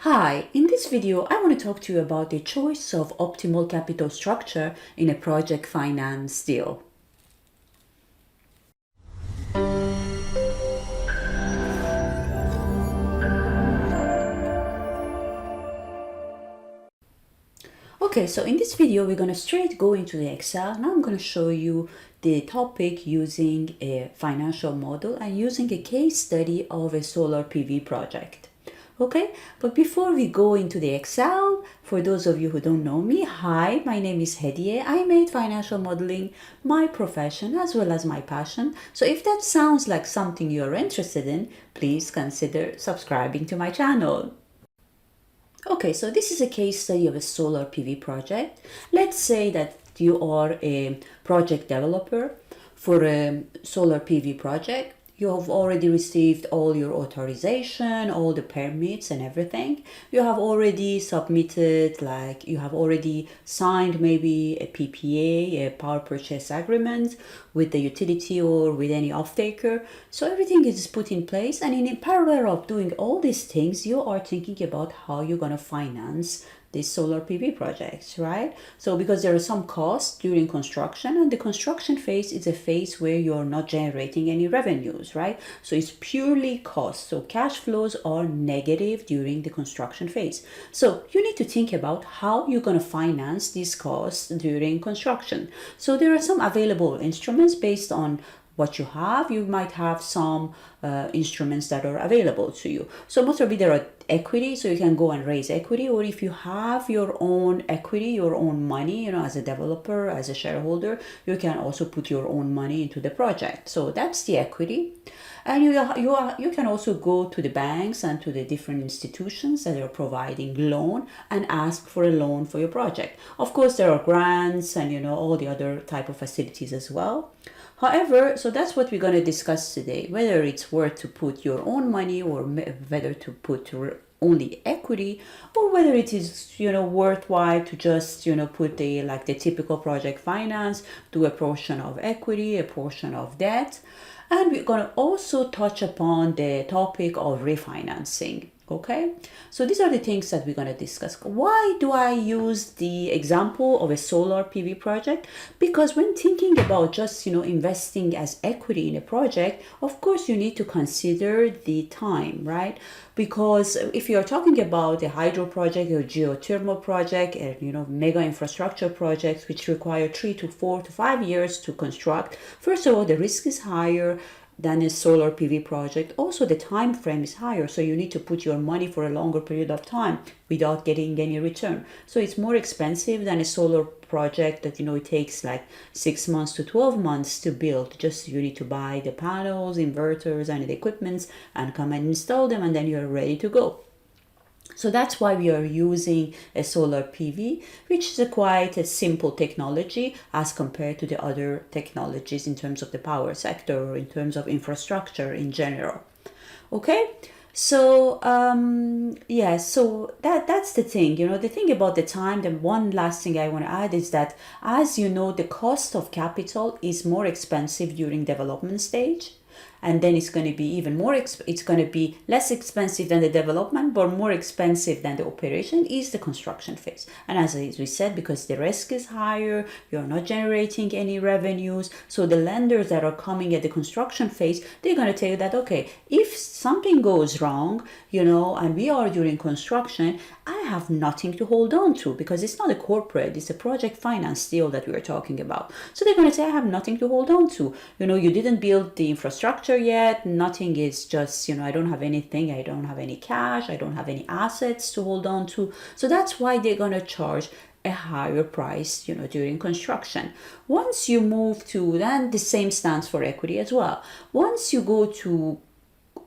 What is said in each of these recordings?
Hi, in this video I want to talk to you about the choice of optimal capital structure in a project finance deal. Okay, so in this video we're going to straight go into the Excel. Now I'm going to show you the topic using a financial model and using a case study of a solar PV project. Okay, but before we go into the Excel, for those of you who don't know me, hi, my name is Hediye. I made financial modeling my profession as well as my passion. So if that sounds like something you're interested in, please consider subscribing to my channel. Okay, so this is a case study of a solar PV project. Let's say that you are a project developer for a solar PV project. You have already received all your authorization, all the permits and everything. You have already submitted, like you have already signed maybe a PPA, a power purchase agreement with the utility or with any off-taker. So everything is put in place, and in parallel of doing all these things, you are thinking about how you're going to finance these solar PV projects, right? So because there are some costs during construction, and the construction phase is a phase where you're not generating any revenues, right? So it's purely cost. So cash flows are negative during the construction phase. So you need to think about how you're going to finance these costs during construction. So there are some available instruments based on what you have. You might have some instruments that are available to you. So most probably there are equity, so you can go and raise equity, or if you have your own equity, your own money, as a developer, as a shareholder, you can also put your own money into the project. So that's the equity. And you can also go to the banks and to the different institutions that are providing loan and ask for a loan for your project. Of course, there are grants and all the other type of facilities as well. However, so that's what we're going to discuss today, whether it's worth to put your own money or whether to put only equity, or whether it is worthwhile to just put the typical project finance, do a portion of equity, a portion of debt. And we're going to also touch upon the topic of refinancing. Okay, so these are the things that we're going to discuss. Why do I use the example of a solar PV project? Because when thinking about just investing as equity in a project, of course you need to consider the time, right? Because if you're talking about a hydro project or geothermal project, and mega infrastructure projects which require 3 to 4 to 5 years to construct, first of all the risk is higher than a solar PV project. Also the time frame is higher, so you need to put your money for a longer period of time without getting any return. So it's more expensive than a solar project that it takes like 6 months to 12 months to build. Just you need to buy the panels, inverters and the equipments and come and install them, and then you're ready to go. So that's why we are using a solar PV, which is quite a simple technology as compared to the other technologies in terms of the power sector or in terms of infrastructure in general. Okay, so so that's the thing. The thing about the time, the one last thing I want to add is that, as the cost of capital is more expensive during development stage. And then it's going to be even more, it's going to be less expensive than the development, but more expensive than the operation is the construction phase. And as we said, because the risk is higher, you're not generating any revenues. So the lenders that are coming at the construction phase, they're going to tell you that, okay, if something goes wrong, and we are during construction, I have nothing to hold on to, because it's not a corporate, it's a project finance deal that we are talking about. So they're going to say, I have nothing to hold on to. You didn't build the infrastructure yet, nothing is just, I don't have anything, I don't have any cash, I don't have any assets to hold on to. So that's why they're going to charge a higher price, during construction. Once you move to, then the same stands for equity as well. Once you go to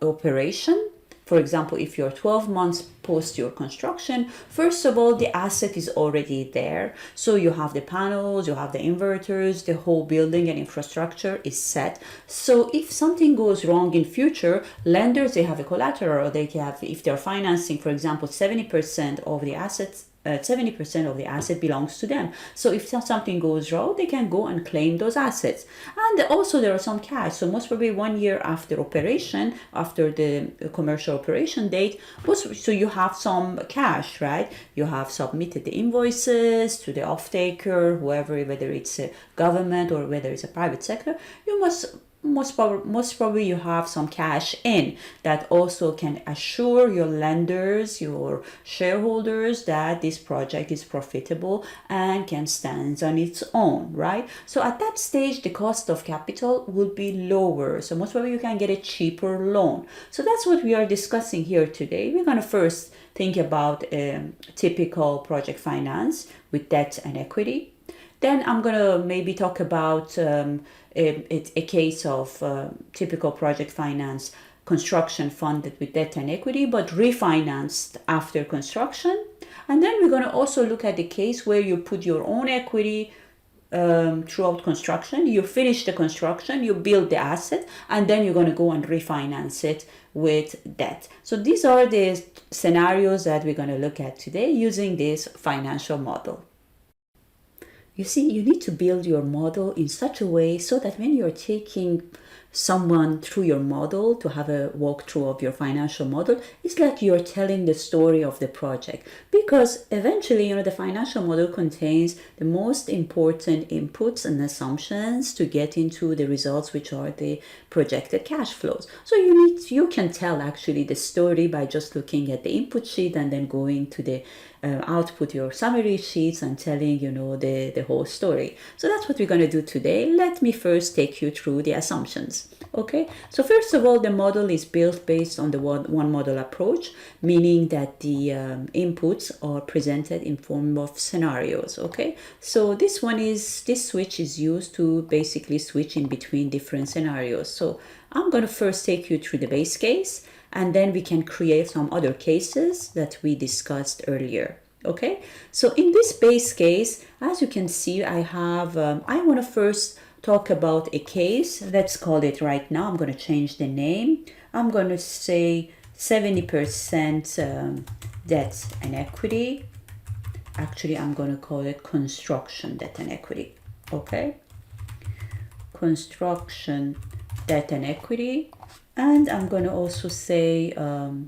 operation, for example, if you're 12 months post your construction, first of all, the asset is already there. So you have the panels, you have the inverters, the whole building and infrastructure is set. So if something goes wrong in future, lenders, they have a collateral, or they have, if they're financing, for example, 70% of the assets 70% of the asset belongs to them. So if something goes wrong, they can go and claim those assets. And also there are some cash. So most probably 1 year after operation, after the commercial operation date, so you have some cash, right? You have submitted the invoices to the off-taker, whoever, whether it's a government or whether it's a private sector. You must most probably you have some cash in that also can assure your lenders, your shareholders, that this project is profitable and can stand on its own, right? So at that stage, the cost of capital would be lower. So most probably you can get a cheaper loan. So that's what we are discussing here today. We're going to first think about typical project finance with debt and equity. Then I'm going to maybe talk about a case of typical project finance construction funded with debt and equity, but refinanced after construction. And then we're going to also look at the case where you put your own equity throughout construction. You finish the construction, you build the asset, and then you're going to go and refinance it with debt. So these are the scenarios that we're going to look at today using this financial model. You see, you need to build your model in such a way so that when you're taking someone through your model to have a walkthrough of your financial model, it's like you're telling the story of the project. Because eventually, the financial model contains the most important inputs and assumptions to get into the results, which are the projected cash flows. So you can tell actually the story by just looking at the input sheet and then going to the output, your summary sheets, and telling the whole story. So that's what we're going to do today. Let me first take you through the assumptions. Okay, so first of all, the model is built based on the one model approach, meaning that the inputs are presented in form of scenarios. Okay, so this switch is used to basically switch in between different scenarios. So I'm going to first take you through the base case, and then we can create some other cases that we discussed earlier. Okay, so in this base case, as you can see, I want to first talk about a case. Let's call it right now. I'm going to change the name. I'm going to say 70% debt and equity. Actually, I'm going to call it construction debt and equity. Okay, construction debt and equity. And I'm going to also say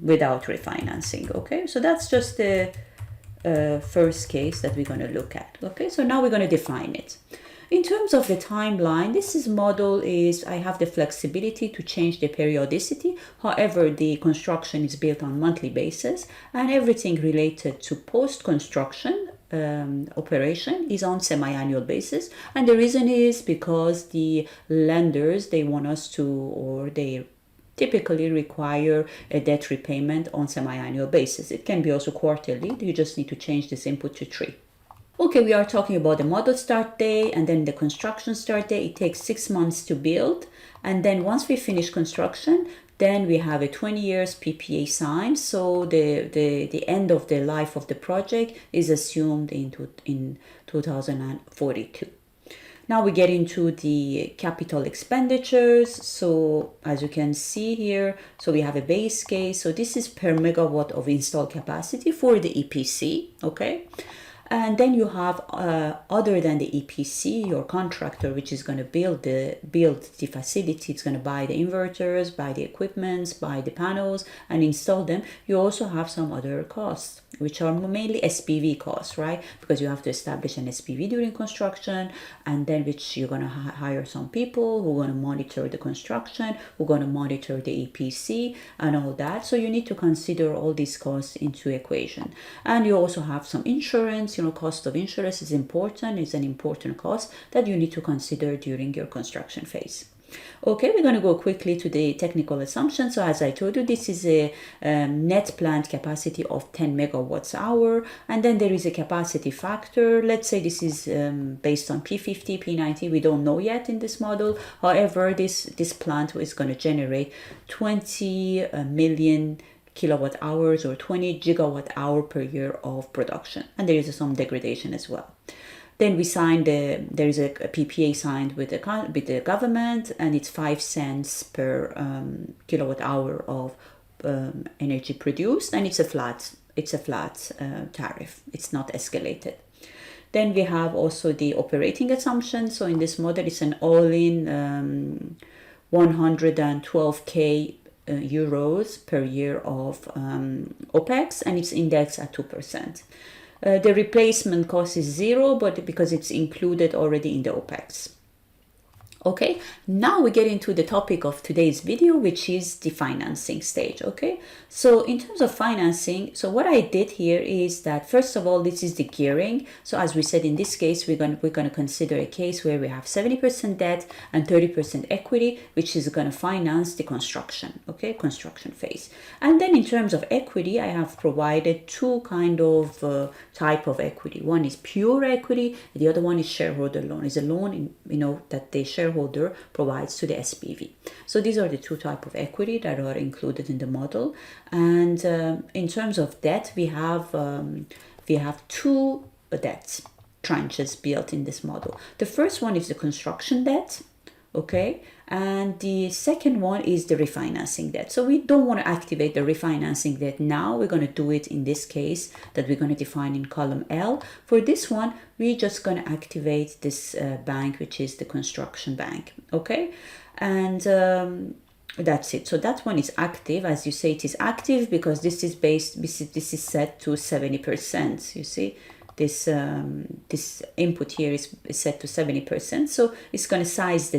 without refinancing. Okay, so that's just the first case that we're going to look at. Okay, so now we're going to define it. In terms of the timeline, I have the flexibility to change the periodicity. However, the construction is built on monthly basis, and everything related to post-construction operation is on semi-annual basis. And the reason is because the lenders, they want us to, or they typically require a debt repayment on semi-annual basis. It can be also quarterly. You just need to change this input to 3. Okay, we are talking about the model start date and then the construction start date. It takes 6 months to build. And then once we finish construction, then we have a 20 years PPA signed. So the end of the life of the project is assumed in 2042. Now we get into the capital expenditures. So as you can see here, so we have a base case. So this is per megawatt of installed capacity for the EPC, okay? And then you have, other than the EPC, your contractor, which is going to build the facility. It's going to buy the inverters, buy the equipments, buy the panels, and install them. You also have some other costs, which are mainly SPV costs, right? Because you have to establish an SPV during construction, and then which you're going to hire some people who are going to monitor the construction, who are going to monitor the EPC and all that. So you need to consider all these costs into equation. And you also have some insurance. Cost of insurance is important. It's an important cost that you need to consider during your construction phase. Okay, we're going to go quickly to the technical assumptions. So as I told you, this is a net plant capacity of 10 megawatts hour, and then there is a capacity factor. Let's say this is based on P50, P90. We don't know yet in this model. However, this plant is going to generate 20 million kilowatt hours or 20 gigawatt hour per year of production, and there is some degradation as well. Then there is a PPA signed with the government, and it's 5 cents per kilowatt hour of energy produced, and it's a flat flat tariff. It's not escalated. Then we have also the operating assumption. So in this model, it's an all-in 112k euros per year of OPEX, and it's indexed at 2%. The replacement cost is 0, but because it's included already in the OPEX. Okay, now we get into the topic of today's video, which is the financing stage. Okay, so in terms of financing, so what I did here is that first of all, this is the gearing. So as we said, in this case, we're going to consider a case where we have 70% debt and 30% equity, which is going to finance the construction. Okay, construction phase. And then in terms of equity, I have provided two kind of type of equity. One is pure equity, the other one is shareholder loan. It's a loan, that the shareholder provides to the SPV. So these are the two types of equity that are included in the model. And in terms of debt, we have two debt tranches built in this model. The first one is the construction debt, okay, and the second one is the refinancing debt. So we don't want to activate the refinancing debt now. We're going to do it in this case that we're going to define in column L. For this one, we're just going to activate this bank, which is the construction bank, okay, and that's it. So that one is active. As you say, it is active because this is set to 70%. You see, this input here is set to 70%. So it's going to size the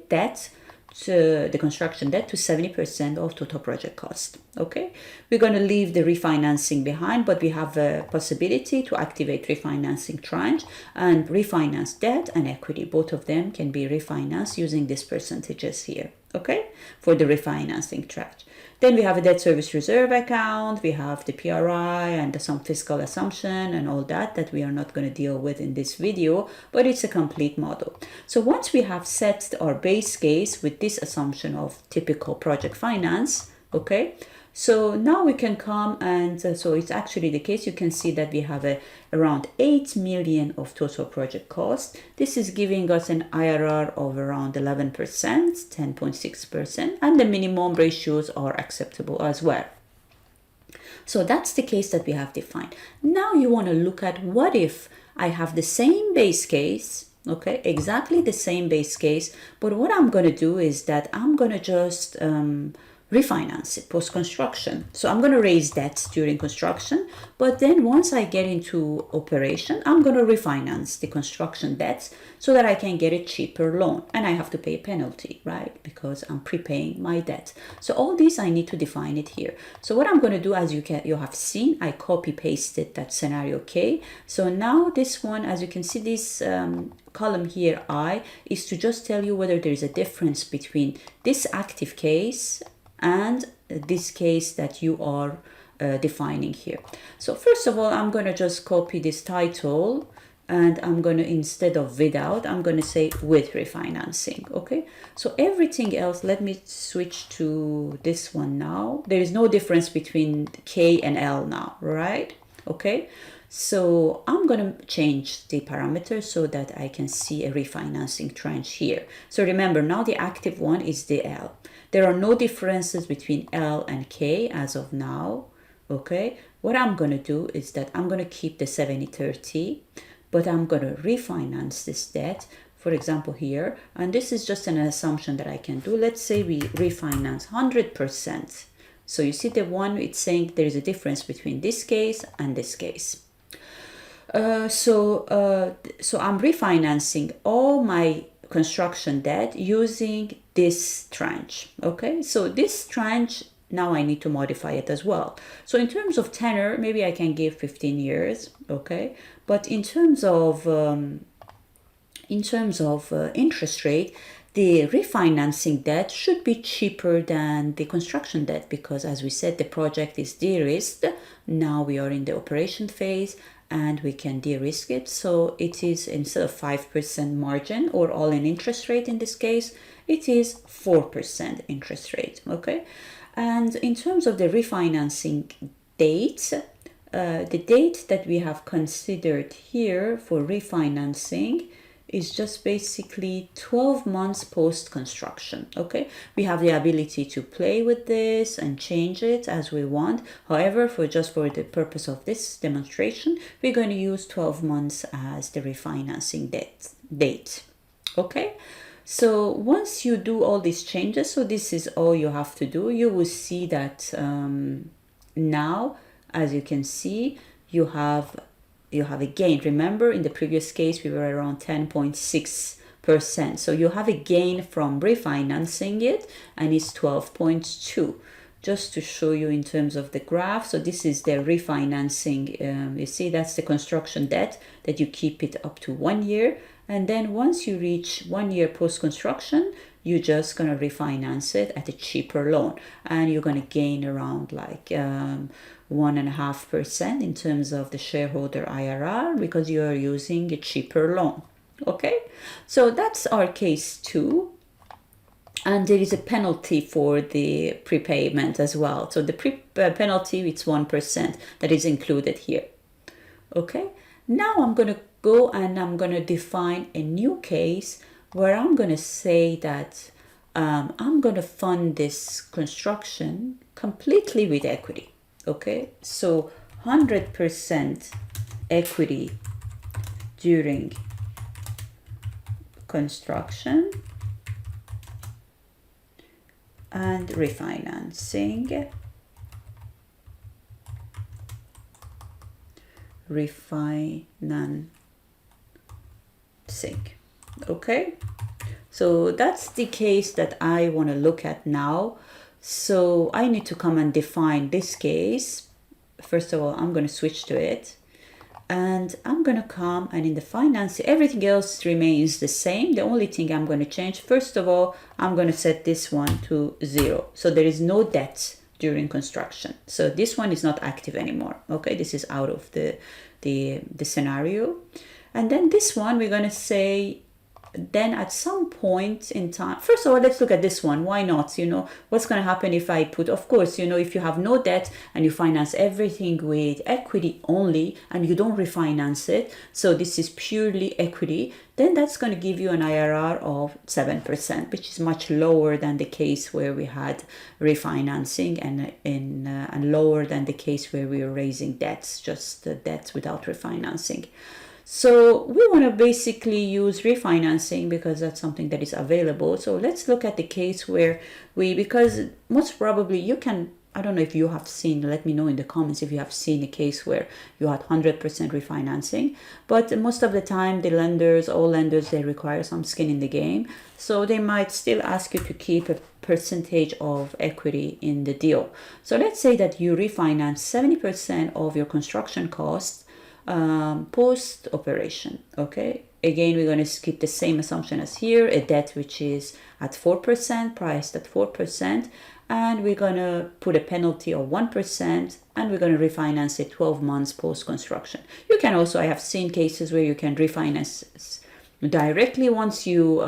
debt to the construction debt to 70% of total project cost. Okay, we're going to leave the refinancing behind, but we have a possibility to activate refinancing tranche and refinance debt and equity. Both of them can be refinanced using these percentages here. Okay, for the refinancing tranche. Then we have a debt service reserve account, we have the PRI and some fiscal assumption and all that we are not going to deal with in this video, but it's a complete model. So once we have set our base case with this assumption of typical project finance, okay, so now we can come and so it's actually the case. You can see that we have around 8 million of total project cost. This is giving us an IRR of around 11%, 10.6%, and the minimum ratios are acceptable as well. So that's the case that we have defined. Now you want to look at what if I have the same base case, okay, exactly the same base case, but what I'm going to do is that I'm going to just refinance it post-construction. So I'm going to raise debts during construction, but then once I get into operation, I'm going to refinance the construction debts so that I can get a cheaper loan, and I have to pay a penalty, right? Because I'm prepaying my debt. So all these I need to define it here. So what I'm going to do, as you have seen, I copy pasted that scenario K. So now this one, as you can see, this column here I is to just tell you whether there is a difference between this active case and this case that you are defining here. So first of all, I'm going to just copy this title, and I'm going to, instead of without, I'm going to say with refinancing. Okay, so everything else, let me switch to this one now. There is no difference between K and L now, right? Okay, so I'm going to change the parameters so that I can see a refinancing tranche here. So remember, now the active one is the L. There are no differences between L and K as of now. Okay, what I'm going to do is that I'm going to keep the 70-30, but I'm going to refinance this debt, for example here, and this is just an assumption that I can do. Let's say we refinance 100%. So you see the one, it's saying there is a difference between this case and this case. So I'm refinancing all my construction debt using this tranche. Okay, so this tranche, now I need to modify it as well. So in terms of tenor, maybe I can give 15 years. Okay, but in terms of interest rate, the refinancing debt should be cheaper than the construction debt because, as we said, the project is de-risked. Now we are in the operation phase and we can de-risk it. So it is, instead of 5% margin or all-in interest rate in this case, it is 4% interest rate. Okay, and in terms of the refinancing date, the date that we have considered here for refinancing is just basically 12 months post construction. Okay, we have the ability to play with this and change it as we want. However, for the purpose of this demonstration, we're going to use 12 months as the refinancing date. Okay, so once you do all these changes, so this is all you have to do, you will see that now, as you can see, you have a gain. Remember, in the previous case, we were around 10.6%. So you have a gain from refinancing it, and it's 12.2. Just to show you in terms of the graph. So this is the refinancing. You see, that's the construction debt that you keep it up to 1 year. And then once you reach 1 year post-construction, you're just going to refinance it at a cheaper loan. And you're going to gain around like 1.5% in terms of the shareholder IRR because you are using a cheaper loan. Okay, so that's our case 2. And there is a penalty for the prepayment as well. So the penalty, it's 1% that is included here. Okay, now I'm going to go and I'm going to define a new case where I'm going to say that I'm going to fund this construction completely with equity. Okay, so 100% equity during construction and refinancing. Okay, so that's the case that I want to look at now. So I need to come and define this case. First of all, I'm going to switch to it. And I'm going to come and in the finance, everything else remains the same. The only thing I'm going to change, first of all, I'm going to set this one to 0. So there is no debt during construction. So this one is not active anymore. Okay, this is out of the scenario. And then this one, we're going to say, then at some point in time, first of all, let's look at this one. Why not? What's going to happen if I put, of course, if you have no debt and you finance everything with equity only and you don't refinance it, so this is purely equity, then that's going to give you an IRR of 7%, which is much lower than the case where we had refinancing and lower than the case where we were raising debts, just the debts without refinancing. So we want to basically use refinancing because that's something that is available. So let's look at the case where because most probably you can, I don't know if you have seen, let me know in the comments if you have seen a case where you had 100% refinancing. But most of the time, all lenders, they require some skin in the game. So they might still ask you to keep a percentage of equity in the deal. So let's say that you refinance 70% of your construction costs post operation. Okay, again, we're going to keep the same assumption as here, a debt which is at 4%, priced at 4%, and we're going to put a penalty of 1%, and we're going to refinance it 12 months post construction. You can also, I have seen cases where you can refinance directly once you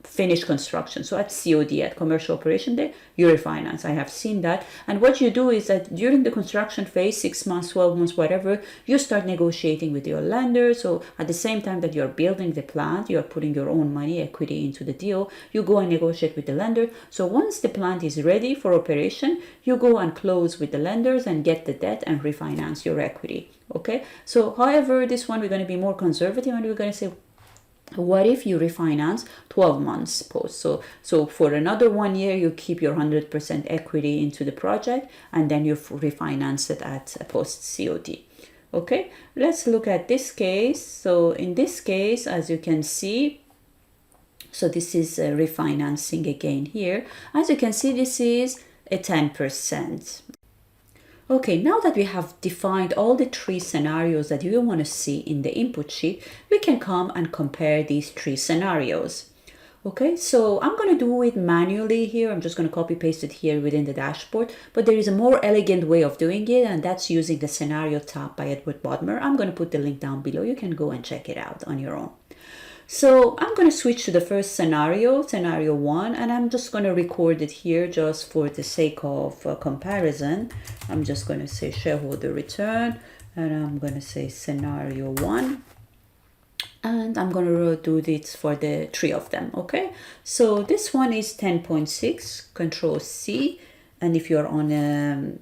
finish construction. So at COD, at commercial operation day, you refinance. I have seen that. And what you do is that during the construction phase, 6 months, 12 months, whatever, you start negotiating with your lender. So at the same time that you're building the plant, you're putting your own money, equity into the deal, you go and negotiate with the lender. So once the plant is ready for operation, you go and close with the lenders and get the debt and refinance your equity. Okay. So however, this one, we're going to be more conservative and we're going to say, what if you refinance 12 months post? So for another 1 year, you keep your 100% equity into the project and then you refinance it at post COD. Okay, let's look at this case. So in this case, as you can see, so this is refinancing again here. As you can see, this is a 10%. Okay, now that we have defined all the 3 scenarios that you want to see in the input sheet, we can come and compare these 3 scenarios. Okay, so I'm going to do it manually here. I'm just going to copy paste it here within the dashboard, but there is a more elegant way of doing it, and that's using the scenario tab by Edward Bodmer. I'm going to put the link down below. You can go and check it out on your own. So I'm going to switch to the first scenario 1, and I'm just going to record it here just for the sake of comparison. I'm just going to say shareholder return, and I'm going to say scenario 1. and I'm going to do this for the three of them. Okay, so this one is 10.6, Control C, and if you're on an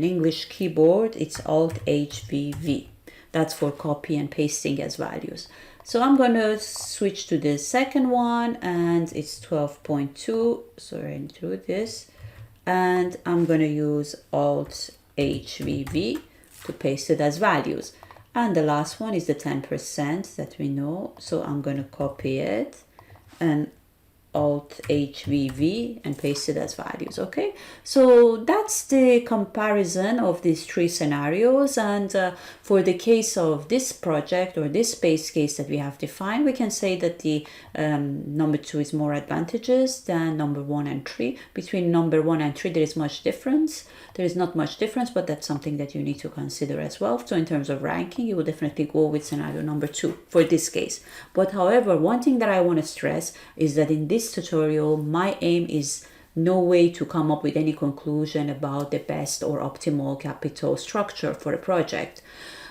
English keyboard, it's Alt HVV. That's for copy and pasting as values. So I'm going to switch to the second one, and it's 12.2. Sorry, into this, and I'm going to use Alt HVV to paste it as values. And the last one is the 10% that we know. So I'm going to copy it and Alt HVV and paste it as values. Okay, so that's the comparison of these three scenarios. And for the case of this project or this base case that we have defined, we can say that the number 2 is more advantageous than number 1 and 3. Between number 1 and 3 there is much difference. There is not much difference, but that's something that you need to consider as well. So in terms of ranking, you will definitely go with scenario number 2 for this case. But however, one thing that I want to stress is that in this tutorial, my aim is no way to come up with any conclusion about the best or optimal capital structure for a project.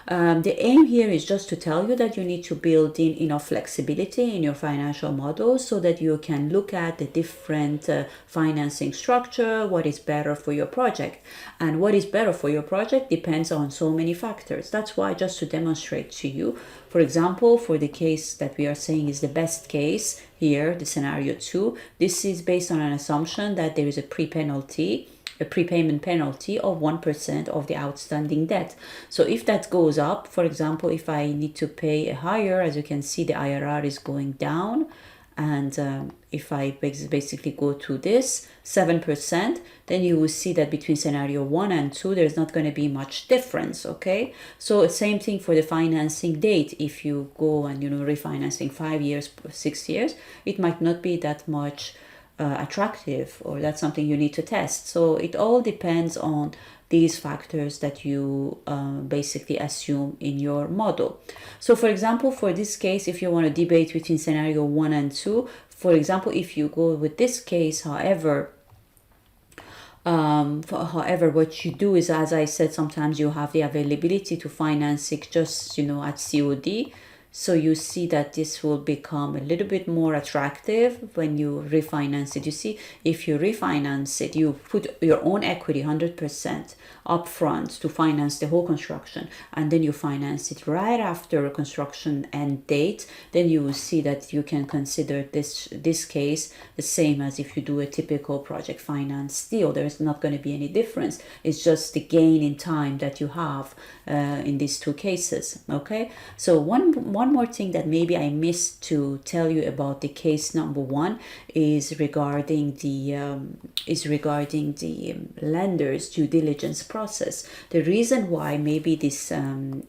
The aim here is just to tell you that you need to build in enough flexibility in your financial model so that you can look at the different financing structure, what is better for your project. And what is better for your project depends on so many factors. That's why, just to demonstrate to you, for example, for the case that we are saying is the best case here, the scenario 2, this is based on an assumption that there is a prepayment penalty of 1% of the outstanding debt. So if that goes up, for example, if I need to pay a higher, as you can see, the IRR is going down. And if I basically go to this 7%, then you will see that between scenario 1 and 2, there's not going to be much difference. Okay, so same thing for the financing date. If you go and refinancing 5 years, 6 years, it might not be that much attractive, or that's something you need to test. So it all depends on these factors that you basically assume in your model. So for example, for this case, if you want to debate between scenario 1 and 2, for example, if you go with this case, however, what you do is, as I said, sometimes you have the availability to finance it just at COD. So you see that this will become a little bit more attractive when you refinance it. You see, if you refinance it, you put your own equity 100% upfront to finance the whole construction, and then you finance it right after a construction end date. Then you will see that you can consider this case the same as if you do a typical project finance deal. There is not going to be any difference. It's just the gain in time that you have in these two cases. Okay, so one more thing that maybe I missed to tell you about the case number 1 is regarding the lender's due diligence process. The reason why maybe this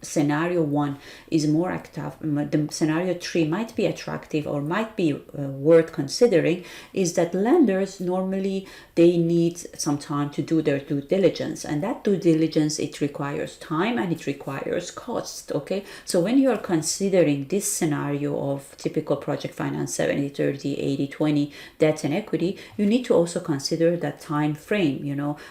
scenario 1 is more active, the scenario 3 might be attractive or might be worth considering, is that lenders normally they need some time to do their due diligence, and that due diligence, it requires time and it requires cost. Okay, so when you are considering this scenario of typical project finance 70-30, 80-20 debt and equity, you need to also consider that time frame,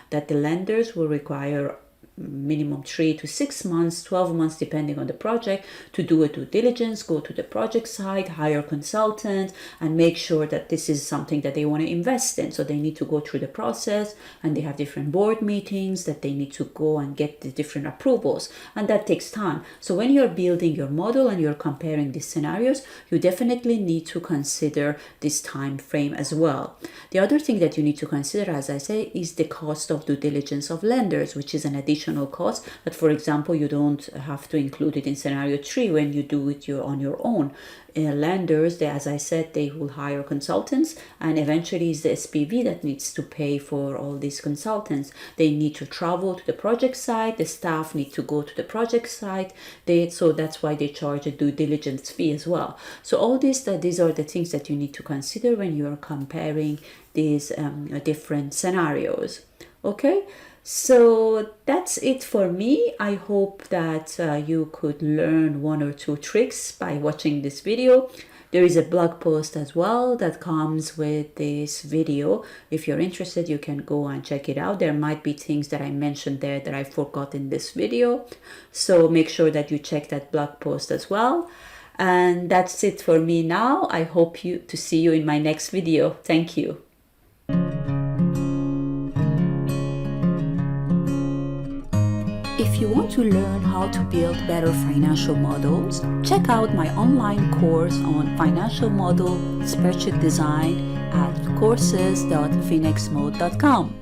that the lenders will require minimum 3 to 6 months, 12 months, depending on the project, to do a due diligence, go to the project site, hire consultant, and make sure that this is something that they want to invest in. So they need to go through the process, and they have different board meetings that they need to go and get the different approvals, and that takes time. So when you're building your model and you're comparing these scenarios, you definitely need to consider this time frame as well. The other thing that you need to consider, as I say, is the cost of due diligence of lenders, which is an additional cost. But for example, you don't have to include it in scenario 3 when you do it on your own. Lenders, as I said, they will hire consultants, and eventually it's the SPV that needs to pay for all these consultants. They need to travel to the project site, the staff need to go to the project site, so that's why they charge a due diligence fee as well. So all these are the things that you need to consider when you're comparing these different scenarios. Okay, so that's it for me. I hope that you could learn 1 or 2 tricks by watching this video. There is a blog post as well that comes with this video. If you're interested, you can go and check it out. There might be things that I mentioned there that I forgot in this video. So make sure that you check that blog post as well. And that's it for me now. I hope to see you in my next video. Thank you. If you want to learn how to build better financial models, check out my online course on financial model spreadsheet design at courses.phoenixmode.com.